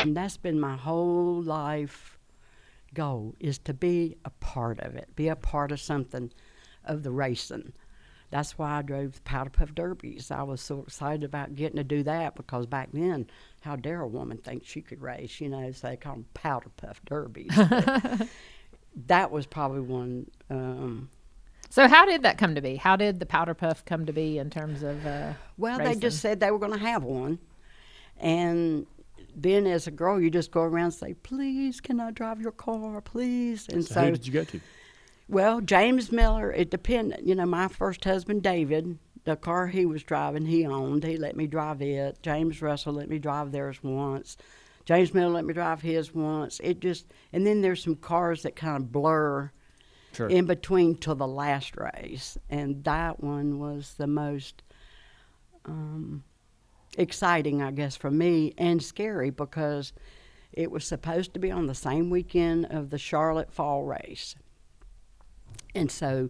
And that's been my whole life goal, is to be a part of it, be a part of something, of the racing. That's why I drove the Powder Puff Derbies. I was so excited about getting to do that, because back then, how dare a woman think she could race, you know, so they call them Powder Puff Derbies. That was probably one. So how did that come to be? How did the Powder Puff come to be in terms of Well, racing? they just said they were going to have one. And then as a girl, you just go around and say, please, can I drive your car, please? And So who did you go to? Well, James Miller, it depended. You know, my first husband, David, the car he was driving, he owned. He let me drive it. James Russell let me drive theirs once. James Miller let me drive his once. It just, and then there's some cars that kind of blur Sure. in between till the last race. And that one was the most exciting, I guess, for me, and scary, because it was supposed to be on the same weekend of the Charlotte Fall race. And so,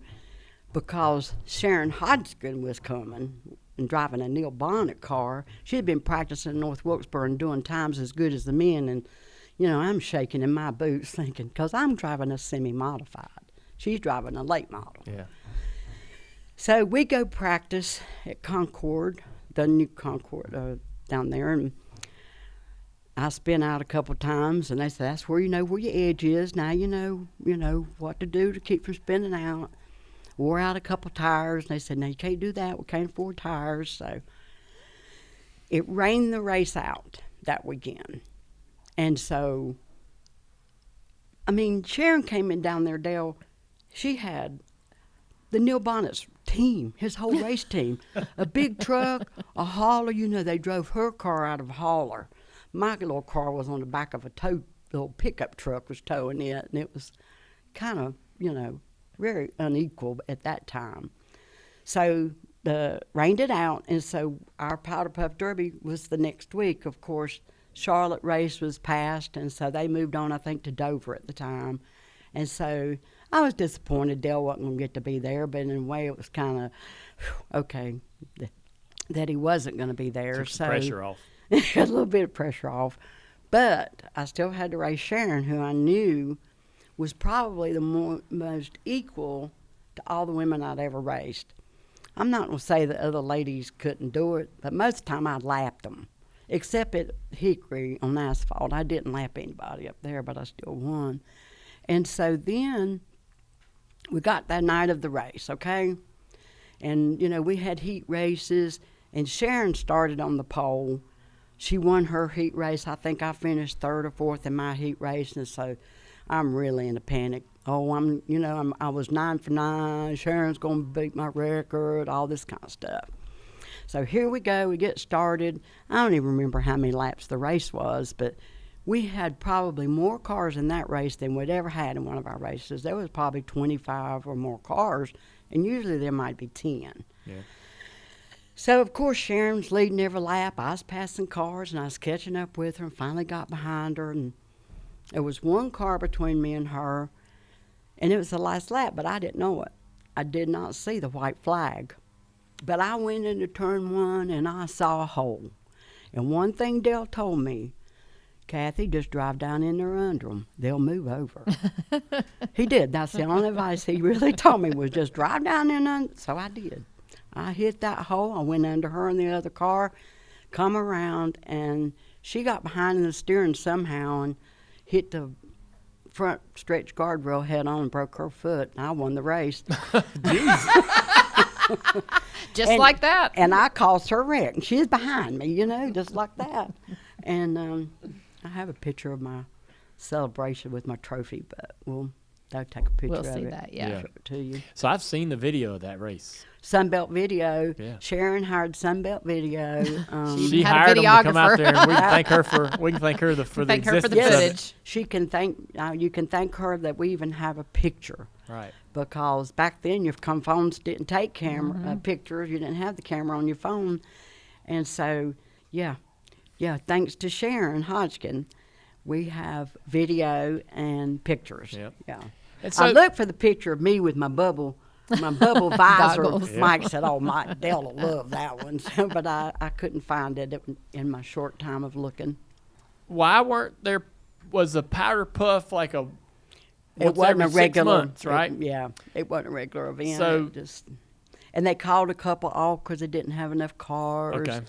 because Sharon Hodgkin was coming and driving a Neil Bonnet car, she had been practicing in North Wilkesboro and doing times as good as the men. And, you know, I'm shaking in my boots thinking, because I'm driving a semi-modified. She's driving a late model. Yeah. So we go practice at Concord, the new Concord down there, and I spin out a couple times, and they say, that's where you know where your edge is. Now you know what to do to keep from spinning out. Wore out a couple tires, and they said, no, you can't do that. We can't afford tires. So it rained the race out that weekend. And so, I mean, Sharon came in down there, Dale. She had the Neil Bonnet's team, his whole race team, a big truck, a hauler. You know, they drove her car out of a hauler. My little car was on the back of a little pickup truck was towing it, and it was kind of, you know, very unequal at that time. So rained it out, and so our Powder Puff Derby was the next week. Of course, Charlotte race was passed, and so they moved on, I think, to Dover at the time. And so I was disappointed Dale wasn't going to get to be there, but in a way it was kind of, okay, that he wasn't going to be there. Took so the pressure off. a little bit of pressure off. But I still had to race Sharon, who I knew was probably the most equal to all the women I'd ever raced. I'm not going to say that other ladies couldn't do it, but most of the time I lapped them, except at Hickory on asphalt. I didn't lap anybody up there, but I still won. And so then we got that night of the race, okay? And, you know, we had heat races, and Sharon started on the pole. She won her heat race. I think I finished third or fourth in my heat race, and so I'm really in a panic. Oh, I was 9 for 9. Sharon's going to beat my record, all this kind of stuff. So here we go. We get started. I don't even remember how many laps the race was, but we had probably more cars in that race than we'd ever had in one of our races. There was probably 25 or more cars, and usually there might be 10. Yeah. So, of course, Sharon's leading every lap. I was passing cars, and I was catching up with her and finally got behind her. And there was one car between me and her, and it was the last lap, but I didn't know it. I did not see the white flag. But I went into turn one, and I saw a hole. And one thing Dale told me, Kathy, just drive down in there under them. They'll move over. He did. That's the only advice he really told me was just drive down in under. So I did. I hit that hole. I went under her in the other car, come around, and she got behind in the steering somehow and hit the front stretch guardrail head on and broke her foot. And I won the race. Just like that. And I caused her wreck. And she's behind me, you know, just like that. And I have a picture of my celebration with my trophy, but they'll take a picture We'll of see it. that, yeah. Show it to you. So I've seen the video of that race. Sunbelt Video. Yeah. Sharon hired Sunbelt Video. She had a hired them to come out videographer. there, and we can thank her for the Thank her for the existence of it. footage. She can thank you can thank her that we even have a picture. Right. Because back then your phones didn't take pictures. You didn't have the camera on your phone. And so, yeah, thanks to Sharon Hodgkin, we have video and pictures. Yep. Yeah. And so, I looked for the picture of me with my bubble visor. Goggles. Mike said, "Oh, Mike, Dale will love that one," but I couldn't find it in my short time of looking. why weren't there? Was the powder puff like a? It once wasn't every a 6 regular, months, right? it wasn't a regular event. So- It just, and they called a couple off because they didn't have enough cars. Okay.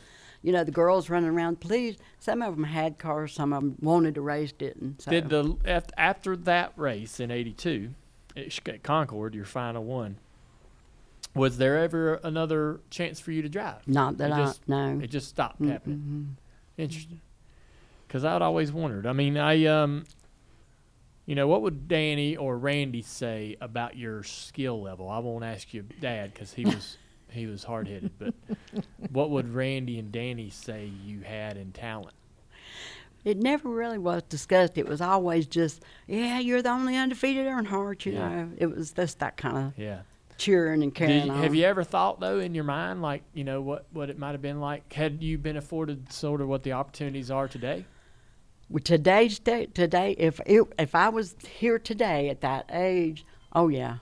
You know, the girls running around. Please, some of them had cars, some of them wanted to race, didn't. So. Did the after that race in '82 at Concord, your final one? Was there ever another chance for you to drive? Not that no. It just stopped happening. Mm-hmm. Interesting. Because I'd always wondered. I mean, you know, what would Danny or Randy say about your skill level? I won't ask your dad because he was hard headed. But what would Randy and Danny say you had in talent? It never really was discussed. It was always just, yeah, you're the only undefeated Earnhardt. You know, it was just that kind of Yeah. cheering and carrying on. Have you ever thought though in your mind, like, you know, what it might have been like had you been afforded sort of what the opportunities are today? With today's date, today, if I was here today at that age, oh yeah,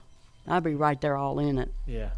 I'd be right there all in it. Yeah.